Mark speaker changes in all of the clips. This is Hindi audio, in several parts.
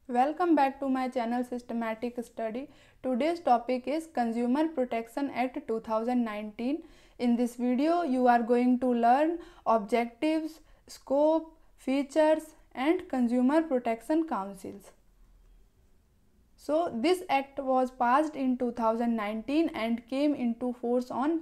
Speaker 1: Welcome back to my channel Systematic Study. Today's topic is Consumer Protection Act 2019. In this video, you are going to learn objectives, scope, features and Consumer Protection Councils. So, this act was passed in 2019 and came into force on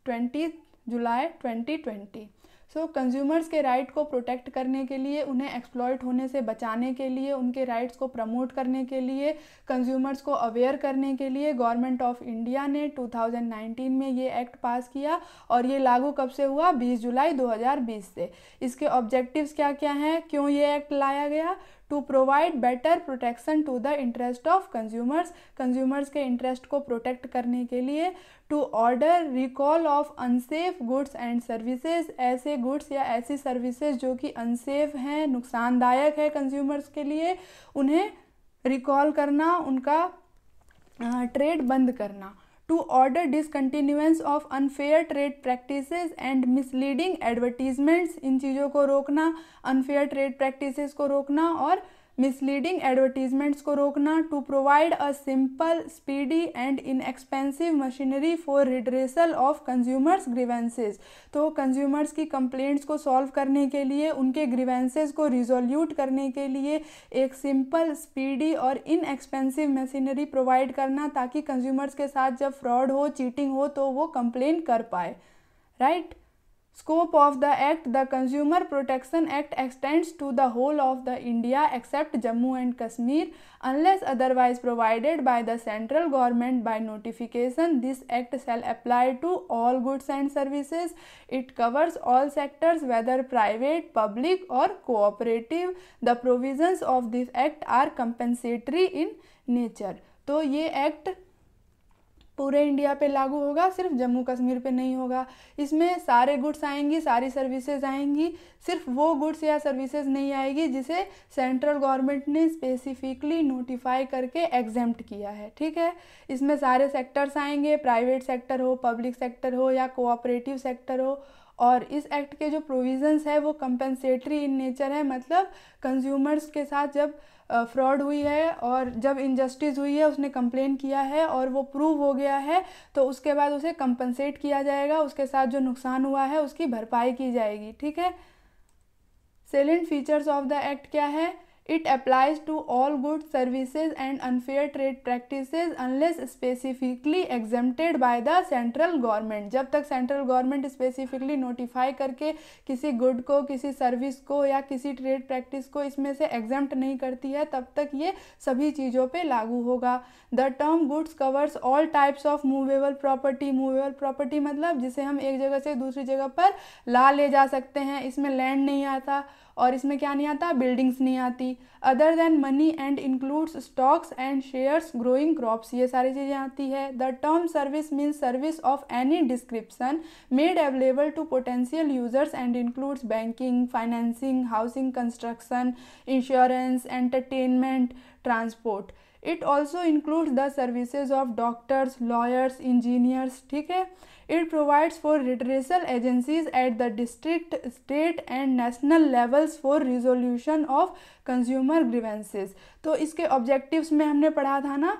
Speaker 1: 20 July 2020. So consumers के राइट को प्रोटेक्ट करने के लिए, उन्हें एक्सप्लॉइट होने से बचाने के लिए, उनके राइट्स को प्रमोट करने के लिए, कंज्यूमर्स को अवेयर करने के लिए गवर्नमेंट ऑफ इंडिया ने 2019 में ये एक्ट पास किया और ये लागू कब से हुआ? 20 जुलाई 2020 से. इसके ऑब्जेक्टिव्स क्या क्या हैं, क्यों ये एक्ट लाया गया? To provide better protection to the interest of consumers, consumers के इंटरेस्ट को प्रोटेक्ट करने के लिए. To order recall of unsafe goods and services, ऐसे गुड्स या ऐसी सर्विसेज जो कि अनसेफ हैं, नुकसानदायक है कंज्यूमर्स के लिए, उन्हें रिकॉल करना, उनका ट्रेड बंद करना. To order discontinuance of unfair trade practices and misleading advertisements, इन चीज़ों को रोकना, अनफेयर ट्रेड प्रैक्टिसेस को रोकना और मिसलीडिंग एडवर्टीजमेंट्स को रोकना. To provide a simple, speedy and inexpensive machinery for redressal of consumers grievances, तो कंज्यूमर्स की कंप्लेंट्स को सॉल्व करने के लिए, उनके ग्रीवेंसेस को रिजोल्यूट करने के लिए एक सिंपल, स्पीडी और इनएक्सपेंसिव मशीनरी प्रोवाइड करना, ताकि कंज्यूमर्स के साथ जब फ्रॉड हो, चीटिंग हो तो वो कंप्लेन कर पाए. Right. Scope of the Act. The Consumer Protection Act extends to the whole of the India except Jammu and Kashmir unless otherwise provided by the central government by notification. This act shall apply to all goods and services. It covers all sectors whether private, public or cooperative. The provisions of this act are compensatory in nature. तो ये एक्ट पूरे इंडिया पे लागू होगा, सिर्फ जम्मू कश्मीर पे नहीं होगा. इसमें सारे गुड्स आएंगी, सारी सर्विसेज आएंगी, सिर्फ वो गुड्स या सर्विसेज नहीं आएगी जिसे सेंट्रल गवर्नमेंट ने स्पेसिफिकली नोटिफाई करके एग्जेम्प्ट किया है. ठीक है. इसमें सारे सेक्टर्स आएंगे, प्राइवेट सेक्टर हो, पब्लिक सेक्टर हो या कोऑपरेटिव सेक्टर हो. और इस एक्ट के जो प्रोविजंस है वो कंपेंसेटरी इन नेचर है, मतलब कंज्यूमर्स के साथ जब फ्रॉड हुई है और जब इनजस्टिस हुई है, उसने कंप्लेन किया है और वो प्रूव हो गया है, तो उसके बाद उसे कंपनसेट किया जाएगा, उसके साथ जो नुकसान हुआ है उसकी भरपाई की जाएगी. ठीक है. Salient features of the act क्या है? It applies to all goods, services and unfair trade practices unless specifically exempted by the central government. जब तक सेंट्रल गवर्नमेंट स्पेसिफिकली नोटिफाई करके किसी गुड को, किसी सर्विस को या किसी ट्रेड प्रैक्टिस को इसमें से एग्जेम्प्ट नहीं करती है, तब तक ये सभी चीज़ों पे लागू होगा. The term goods covers all types of movable property. Movable property मतलब जिसे हम एक जगह से दूसरी जगह पर ला ले जा सकते हैं. इसमें लैंड नहीं आता और इसमें क्या नहीं आता? बिल्डिंग्स नहीं आती. Other than money and includes stocks and shares, growing crops, ये सारी चीज़ें आती है. The term service means service of any description made available to potential users and includes banking, financing, housing construction, insurance, entertainment, transport. It also includes the services of doctors, lawyers, engineers. ठीक है. It provides for redressal agencies at the district, state and national levels for resolution of consumer grievances. तो इसके ऑब्जेक्टिव्स में हमने पढ़ा था ना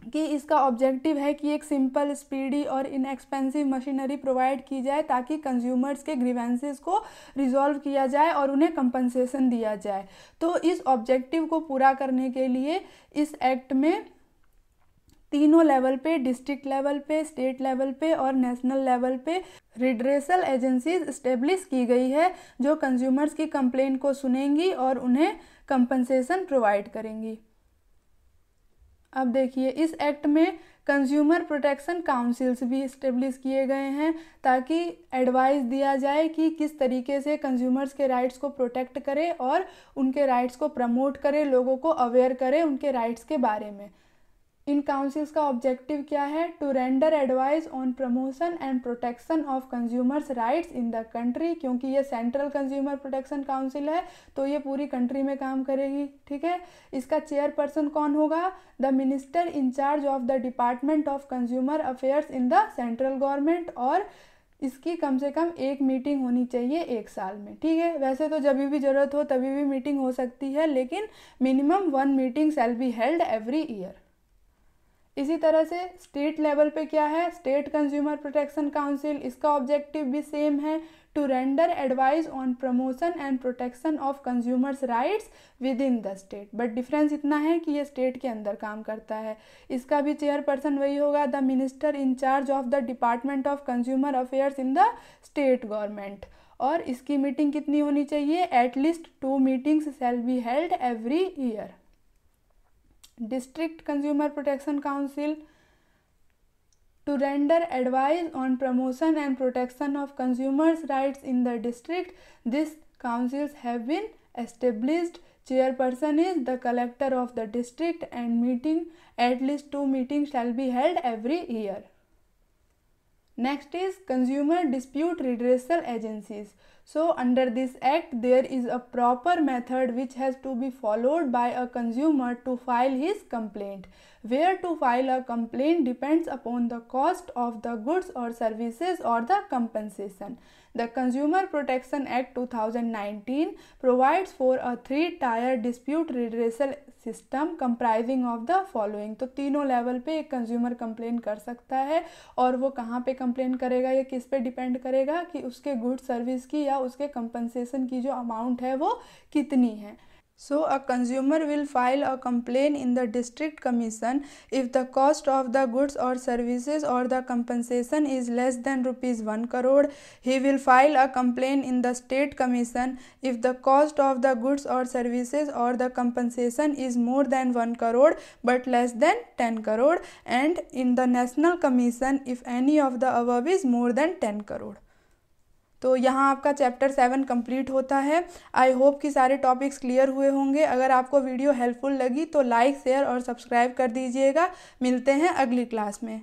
Speaker 1: कि इसका ऑब्जेक्टिव है कि एक सिंपल, स्पीडी और इनएक्सपेंसिव मशीनरी प्रोवाइड की जाए ताकि कंज्यूमर्स के ग्रीवेंसेस को रिजॉल्व किया जाए और उन्हें कंपनसेशन दिया जाए. तो इस ऑब्जेक्टिव को पूरा करने के लिए इस एक्ट में तीनों लेवल पे, डिस्ट्रिक्ट लेवल पे, स्टेट लेवल पे और नेशनल लेवल पे रिड्रेसल एजेंसीज इस्टेब्लिश की गई है जो कंज्यूमर्स की कंप्लेन को सुनेंगी और उन्हें कंपनसेशन प्रोवाइड करेंगी. अब देखिए, इस एक्ट में कंज्यूमर प्रोटेक्शन काउंसिल्स भी इस्टेब्लिश किए गए हैं ताकि एडवाइस दिया जाए कि किस तरीके से कंज्यूमर्स के राइट्स को प्रोटेक्ट करे और उनके राइट्स को प्रमोट करे, लोगों को अवेयर करे उनके राइट्स के बारे में. इन काउंसिल्स का ऑब्जेक्टिव क्या है? To render advice on promotion and protection of consumers rights in the country. क्योंकि ये सेंट्रल कंज्यूमर प्रोटेक्शन काउंसिल है तो ये पूरी कंट्री में काम करेगी. ठीक है. इसका चेयरपर्सन कौन होगा? The minister in charge of the department of consumer affairs in the central government. और इसकी कम से कम एक मीटिंग होनी चाहिए एक साल में, ठीक है। वैसे तो जब भी ज़रूरत हो तभी भी मीटिंग हो सकती है, लेकिन minimum 1 meeting shall be held every year. इसी तरह से स्टेट लेवल पे क्या है, स्टेट कंज्यूमर प्रोटेक्शन काउंसिल, इसका ऑब्जेक्टिव भी सेम है, to render advice on promotion and protection of consumers rights within the state. But difference इतना है कि ये स्टेट के अंदर काम करता है। इसका भी चेयरपर्सन वही होगा, the minister in charge of the department of consumer affairs in the state government. और इसकी मीटिंग कितनी होनी चाहिए, at least 2 meetings shell be held every year. District Consumer Protection Council, to render advice on promotion and protection of consumers' rights in the district. These councils have been established. Chairperson is the collector of the district and meeting, at least 2 meetings shall be held every year. Next is Consumer Dispute Redressal Agencies. So under this act there is a proper method which has to be followed by a consumer to file his complaint. Where to file a complaint depends upon the cost of the goods or services or the compensation. The Consumer Protection Act 2019 provides for a 3-tier dispute redressal system comprising of the following. तो तीनों लेवल पे एक कंज्यूमर कंप्लेन कर सकता है, और वो कहाँ पे कंप्लेन करेगा, ये किस पे डिपेंड करेगा कि उसके गुड सर्विस की या उसके कंपनसेशन की जो अमाउंट है वो कितनी है। So a consumer will file a complaint in the district commission if the cost of the goods or services or the compensation is less than rupees 1 crore. He will file a complaint in the state commission if the cost of the goods or services or the compensation is more than 1 crore but less than 10 crore, and in the national commission if any of the above is more than 10 crore. तो यहाँ आपका चैप्टर 7 कंप्लीट होता है। आई होप कि सारे टॉपिक्स क्लियर हुए होंगे। अगर आपको वीडियो हेल्पफुल लगी तो लाइक, शेयर और सब्सक्राइब कर दीजिएगा। मिलते हैं अगली क्लास में।